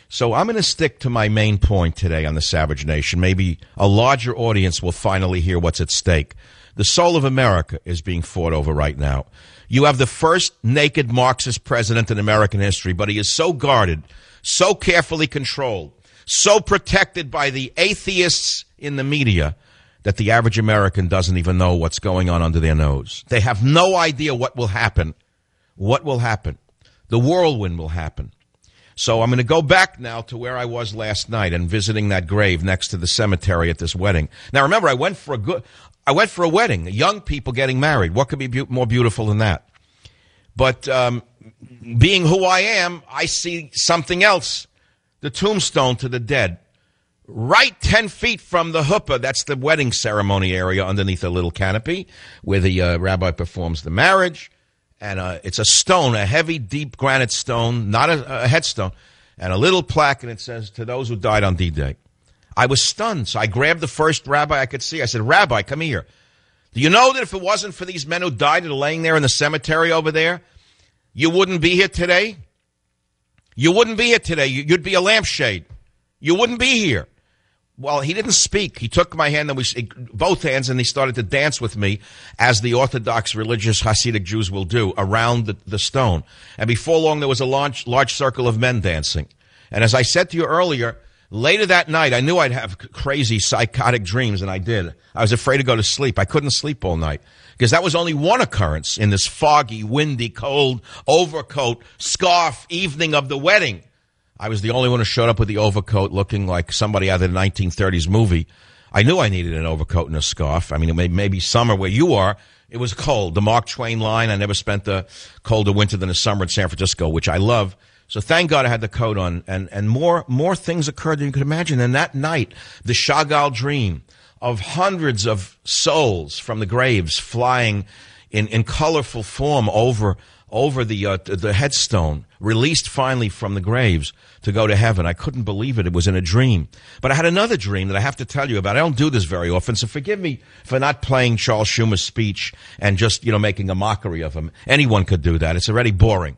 So I'm going to stick to my main point today on the Savage Nation. Maybe a larger audience will finally hear what's at stake. The soul of America is being fought over right now. You have the first naked Marxist president in American history, but he is so guarded, so carefully controlled, so protected by the atheists in the media that the average American doesn't even know what's going on under their nose. They have no idea what will happen. What will happen? The whirlwind will happen. So I'm going to go back now to where I was last night and visiting that grave next to the cemetery at this wedding. Now, remember, I went for a wedding, young people getting married. What could be more beautiful than that? But being who I am, I see something else, the tombstone to the dead. Right 10 feet from the huppah, that's the wedding ceremony area underneath a little canopy where the rabbi performs the marriage. And it's a stone, a heavy, deep granite stone, not a headstone, and a little plaque, and it says, to those who died on D-Day. I was stunned, so I grabbed the first rabbi I could see. I said, Rabbi, come here. Do you know that if it wasn't for these men who died and are laying there in the cemetery over there, you wouldn't be here today? You wouldn't be here today. You'd be a lampshade. You wouldn't be here. Well, he didn't speak. He took my hand, and both hands, and he started to dance with me, as the Orthodox religious Hasidic Jews will do, around the stone. And before long, there was a large circle of men dancing. And as I said to you earlier, later that night, I knew I'd have crazy psychotic dreams, and I did. I was afraid to go to sleep. I couldn't sleep all night because that was only one occurrence in this foggy, windy, cold, overcoat, scarf evening of the wedding. I was the only one who showed up with the overcoat looking like somebody out of the 1930s movie. I knew I needed an overcoat and a scarf. I mean, it may be summer where you are. It was cold. The Mark Twain line, I never spent a colder winter than a summer in San Francisco, which I love. So thank God I had the coat on. And more things occurred than you could imagine. And that night, the Chagall dream of hundreds of souls from the graves flying in colorful form over the headstone, released finally from the graves to go to heaven. I couldn't believe it. It was in a dream. But I had another dream that I have to tell you about. I don't do this very often, so forgive me for not playing Charles Schumer's speech and just, making a mockery of him. Anyone could do that. It's already boring.